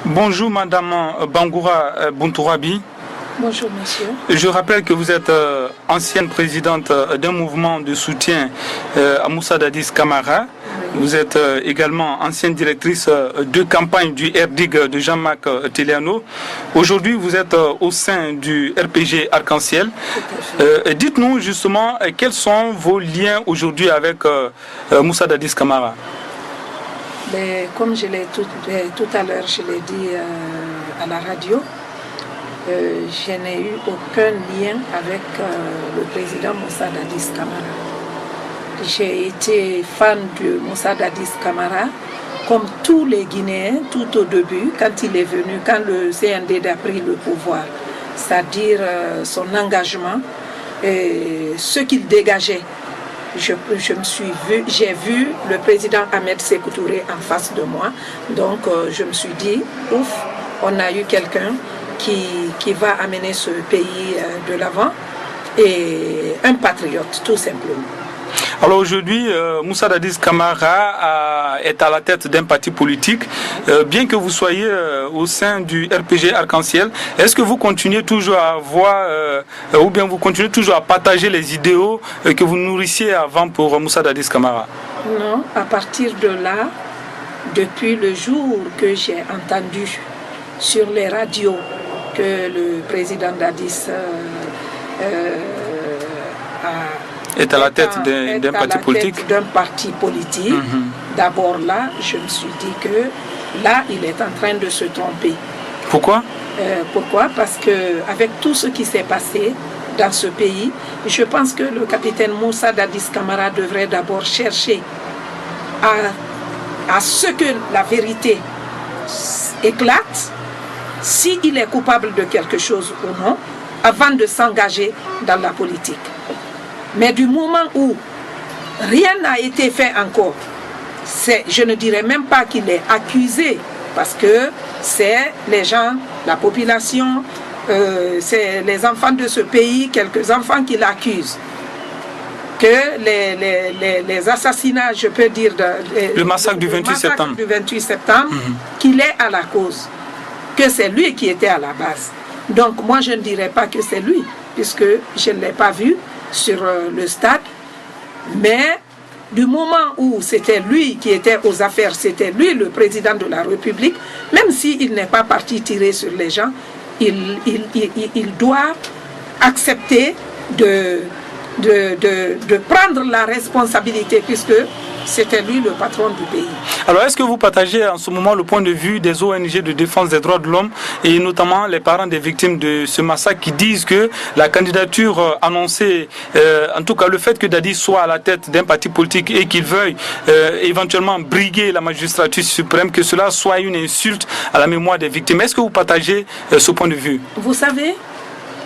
Bonjour Madame Bangoura Buntourabi. Bonjour monsieur. Je rappelle que vous êtes ancienne présidente d'un mouvement de soutien à Moussa Dadis Camara. Oui. Vous êtes également ancienne directrice de campagne du RDIG de Jean-Marc Téléano. Aujourd'hui, vous êtes au sein du RPG Arc-en-Ciel. Dites-nous justement quels sont vos liens aujourd'hui avec Moussa Dadis Camara. Comme je l'ai tout à l'heure, je l'ai dit à la radio, je n'ai eu aucun lien avec le président Moussa Dadis Camara. J'ai été fan de Moussa Dadis Camara, comme tous les Guinéens, tout au début, quand il est venu, quand le CNDD a pris le pouvoir, c'est-à-dire son engagement et ce qu'il dégageait. J'ai vu le président Ahmed Sékou Touré en face de moi, donc je me suis dit, ouf, on a eu quelqu'un qui va amener ce pays de l'avant et un patriote, tout simplement. Alors aujourd'hui, Moussa Dadis Camara est à la tête d'un parti politique. Bien que vous soyez au sein du RPG Arc-en-Ciel, est-ce que vous continuez toujours à voir, ou bien vous continuez toujours à partager les idéaux que vous nourrissiez avant pour Moussa Dadis Camara? Non, à partir de là, depuis le jour que j'ai entendu sur les radios que le président Dadis est à la tête d'un parti politique. D'abord là, je me suis dit que là, il est en train de se tromper. Pourquoi? Pourquoi? Parce que avec tout ce qui s'est passé dans ce pays, je pense que le capitaine Moussa Dadis Camara devrait d'abord chercher à ce que la vérité éclate, s'il est coupable de quelque chose ou non, avant de s'engager dans la politique. Mais du moment où rien n'a été fait encore, je ne dirais même pas qu'il est accusé, parce que c'est les gens, la population, c'est les enfants de ce pays, quelques enfants qui l'accusent. Que les assassinats, je peux dire, le massacre du 28 septembre, qu'il est à la cause, que c'est lui qui était à la base. Donc moi je ne dirais pas que c'est lui, puisque je ne l'ai pas vu sur le stade, mais du moment où c'était lui qui était aux affaires, c'était lui le président de la République, même s'il n'est pas parti tirer sur les gens, il doit accepter de prendre la responsabilité, puisque c'était lui le patron du pays. Alors, est-ce que vous partagez en ce moment le point de vue des ONG de défense des droits de l'homme et notamment les parents des victimes de ce massacre qui disent que la candidature annoncée, en tout cas le fait que Dadis soit à la tête d'un parti politique et qu'il veuille éventuellement briguer la magistrature suprême, que cela soit une insulte à la mémoire des victimes? Est-ce que vous partagez ce point de vue? Vous savez,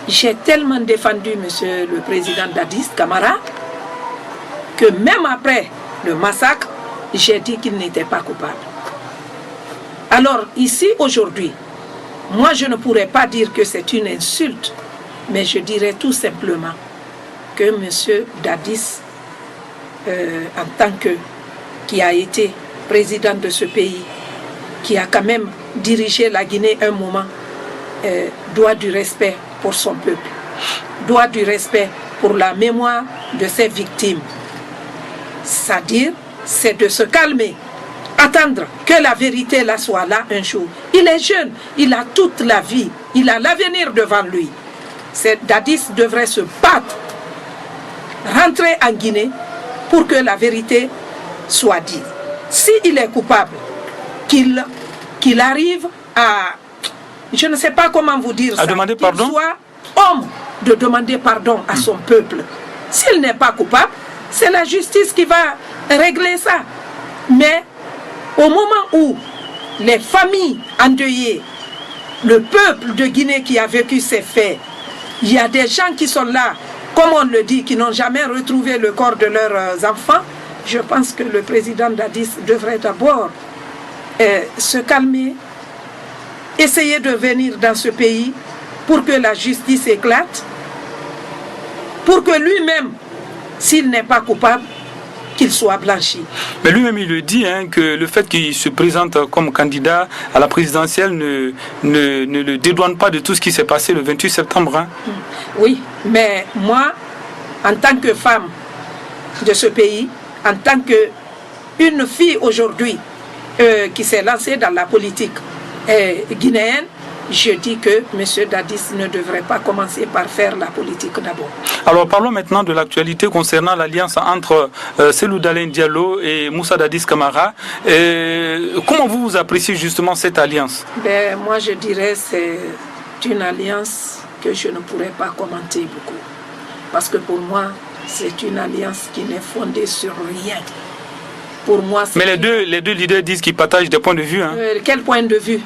j'ai tellement défendu monsieur le président Dadis Camara que même après le massacre, j'ai dit qu'il n'était pas coupable. Alors ici aujourd'hui, moi je ne pourrais pas dire que c'est une insulte, mais je dirais tout simplement que monsieur Dadis, en tant que qui a été président de ce pays, qui a quand même dirigé la Guinée un moment, doit du respect pour son peuple, doit du respect pour la mémoire de ses victimes. C'est-à-dire, c'est de se calmer, attendre que la vérité là soit là un jour. Il est jeune, il a toute la vie, il a l'avenir devant lui. Dadis devrait se battre, rentrer en Guinée pour que la vérité soit dite. S'il est coupable, qu'il arrive à, je ne sais pas comment vous dire ça, demander pardon? Qu'il soit homme de demander pardon à son peuple. S'il n'est pas coupable, c'est la justice qui va régler ça. Mais au moment où les familles endeuillées, le peuple de Guinée qui a vécu ces faits, il y a des gens qui sont là, comme on le dit, qui n'ont jamais retrouvé le corps de leurs enfants, je pense que le président Dadis devrait d'abord se calmer, essayer de venir dans ce pays pour que la justice éclate, pour que lui-même, s'il n'est pas coupable, qu'il soit blanchi. Mais lui-même, il le dit, hein, que le fait qu'il se présente comme candidat à la présidentielle ne le dédouane pas de tout ce qui s'est passé le 28 septembre. Hein. Oui, mais moi, en tant que femme de ce pays, en tant qu'une fille aujourd'hui qui s'est lancée dans la politique guinéenne, je dis que M. Dadis ne devrait pas commencer par faire la politique d'abord. Alors parlons maintenant de l'actualité concernant l'alliance entre Cellou Dalein Diallo et Moussa Dadis Camara. Comment vous appréciez justement cette alliance? Moi je dirais que c'est une alliance que je ne pourrais pas commenter beaucoup. Parce que pour moi, c'est une alliance qui n'est fondée sur rien. Pour moi, mais les deux leaders disent qu'ils partagent des points de vue. Hein. Quel point de vue?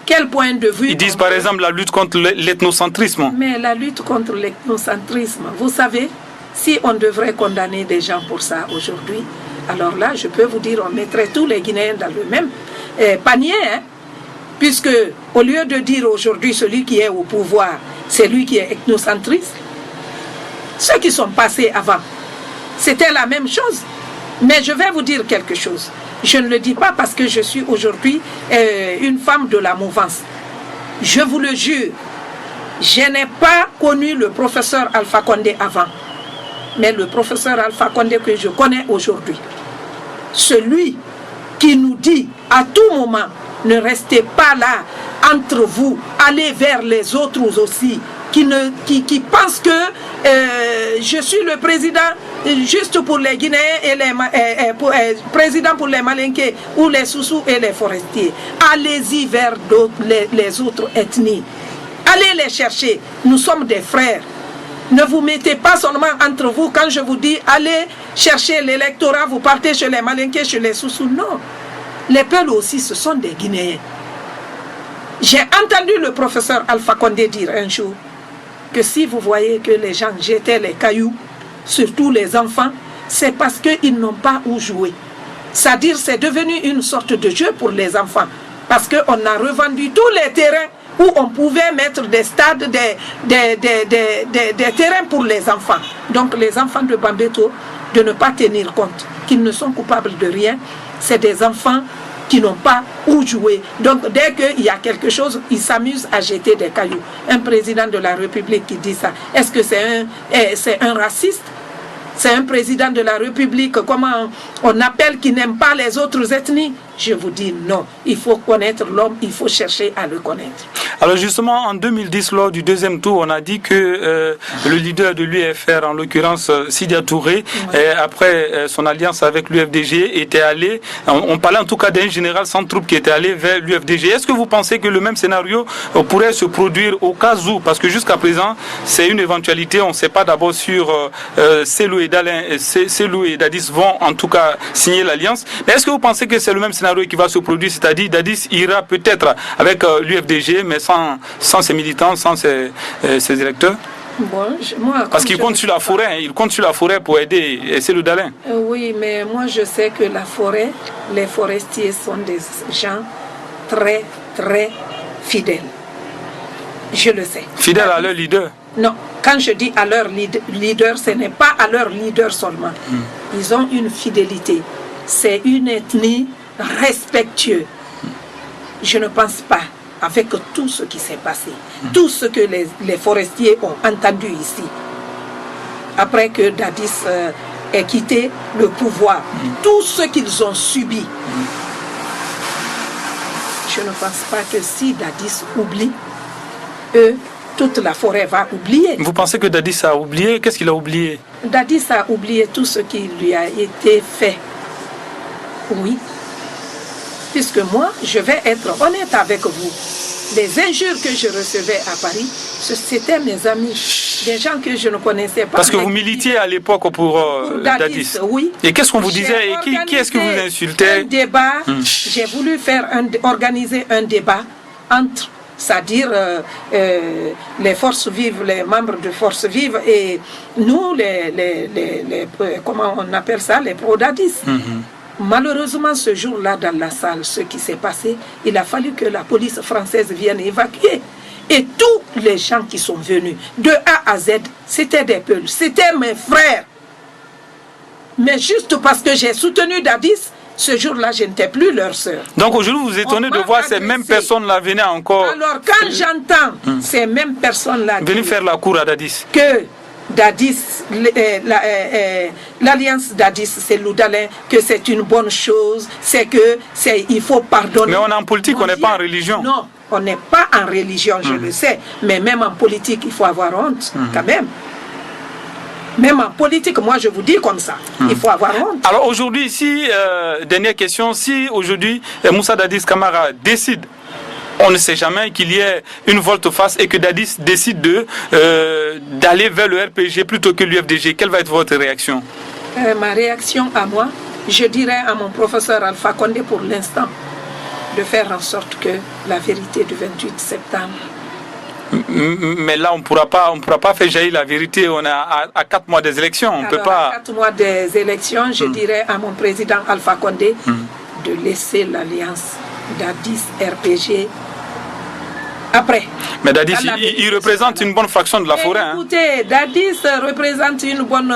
Quel point de vue? Ils disent par exemple la lutte contre l'ethnocentrisme. Mais la lutte contre l'ethnocentrisme, vous savez, si on devrait condamner des gens pour ça aujourd'hui, alors là, je peux vous dire, on mettrait tous les Guinéens dans le même panier. Hein, puisque au lieu de dire aujourd'hui celui qui est au pouvoir, c'est lui qui est ethnocentriste, ceux qui sont passés avant, c'était la même chose. Mais je vais vous dire quelque chose. Je ne le dis pas parce que je suis aujourd'hui une femme de la mouvance. Je vous le jure, je n'ai pas connu le professeur Alpha Condé avant. Mais le professeur Alpha Condé que je connais aujourd'hui, celui qui nous dit à tout moment, ne restez pas là entre vous, allez vers les autres aussi, qui pensent que je suis le président juste pour les Guinéens et les président pour les Malinké ou les Soussous et les forestiers. Allez-y vers les autres ethnies. Allez les chercher. Nous sommes des frères. Ne vous mettez pas seulement entre vous. Quand je vous dis allez chercher l'électorat, vous partez chez les Malinké, chez les Soussous. Non. Les Peuls aussi, ce sont des Guinéens. J'ai entendu le professeur Alpha Condé dire un jour que si vous voyez que les gens jetaient les cailloux, surtout les enfants, c'est parce qu'ils n'ont pas où jouer. C'est-à-dire c'est devenu une sorte de jeu pour les enfants. Parce qu'on a revendu tous les terrains où on pouvait mettre des stades, des terrains pour les enfants. Donc les enfants de Bambeto, de ne pas tenir compte qu'ils ne sont coupables de rien, c'est des enfants qui n'ont pas où jouer. Donc dès qu'il y a quelque chose, ils s'amusent à jeter des cailloux. Un président de la République qui dit ça, est-ce que c'est un raciste? C'est un président de la République, comment on appelle, qui n'aime pas les autres ethnies? Je vous dis non. Il faut connaître l'homme, il faut chercher à le connaître. Alors justement, en 2010, lors du deuxième tour, on a dit que le leader de l'UFR, en l'occurrence Sidia Touré, après son alliance avec l'UFDG, était allé, on parlait en tout cas d'un général sans troupes qui était allé vers l'UFDG. Est-ce que vous pensez que le même scénario pourrait se produire au cas où, parce que jusqu'à présent, c'est une éventualité, on ne sait pas d'abord sur Cellou et Dadis vont en tout cas signer l'alliance. Mais est-ce que vous pensez que c'est le même scénario qui va se produire, c'est-à-dire Dadis ira peut-être avec l'UFDG, mais sans ses militants, sans ses électeurs? Bon, parce qu'il compte sur la forêt, hein, il compte sur la forêt pour aider Cellou Dalein. Oui, mais moi je sais que la forêt, les forestiers sont des gens très, très fidèles. Je le sais. Fidèles à leur leader? Non, quand je dis à leur leader, ce n'est pas à leur leader seulement. Ils ont une fidélité. C'est une ethnie respectueuse. Je ne pense pas, avec tout ce qui s'est passé, tout ce que les forestiers ont entendu ici, après que Dadis ait quitté le pouvoir, tout ce qu'ils ont subi, je ne pense pas que si Dadis oublie, toute la forêt va oublier. Vous pensez que Dadis a oublié? Qu'est-ce qu'il a oublié? Dadis a oublié tout ce qui lui a été fait. Oui. Puisque moi, je vais être honnête avec vous. Les injures que je recevais à Paris, c'était mes amis, des gens que je ne connaissais pas. Parce que vous militiez à l'époque pour Dadis. Oui. Et qu'est-ce qu'on vous disait? Et qui est-ce que vous insultez? Un débat, j'ai voulu organiser un débat entre, c'est-à-dire les forces vives, les membres de forces vives et nous, comment on appelle ça, les pro-Dadis. Malheureusement, ce jour-là, dans la salle, ce qui s'est passé, il a fallu que la police française vienne évacuer. Et tous les gens qui sont venus, de A à Z, c'était des Peuls, c'était mes frères. Mais juste parce que j'ai soutenu Dadis, ce jour-là, je n'étais plus leur sœur. Donc aujourd'hui, vous êtes étonné de voir ces mêmes personnes-là venir encore... Alors, quand j'entends ces mêmes personnes-là... venir faire la cour à Dadis. Que Dadis, l'alliance Dadis, c'est Loudalin, que c'est une bonne chose, il faut pardonner. Mais on est en politique, on n'est pas en religion. Non, on n'est pas en religion, je le sais. Mais même en politique, il faut avoir honte, quand même. Même en politique, moi je vous dis comme ça, il faut avoir honte. Alors aujourd'hui, dernière question, si aujourd'hui Moussa Dadis Camara décide, on ne sait jamais, qu'il y ait une volte-face et que Dadis décide d'aller vers le RPG plutôt que l'UFDG, quelle va être votre réaction? Ma réaction à moi, je dirais à mon professeur Alpha Condé pour l'instant, de faire en sorte que la vérité du 28 septembre... Mais là, on ne pourra pas faire jaillir la vérité. On est à 4 mois des élections. On peut pas... À 4 mois des élections, je dirais à mon président Alpha Condé de laisser l'alliance Dadis-RPG après. Mais Dadis, il représente une bonne fraction de la forêt. Écoutez, Dadis représente une bonne...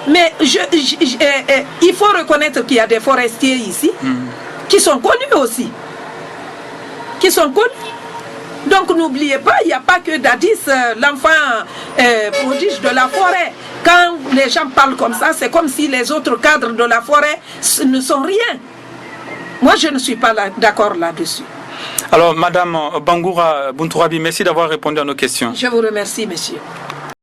Mais il faut reconnaître qu'il y a des forestiers ici qui sont connus aussi. Qui sont connus. Donc n'oubliez pas, il n'y a pas que Dadis, l'enfant prodige de la forêt. Quand les gens parlent comme ça, c'est comme si les autres cadres de la forêt ne sont rien. Moi, je ne suis pas d'accord là-dessus. Alors, Madame Bangoura Buntourabi, merci d'avoir répondu à nos questions. Je vous remercie, monsieur.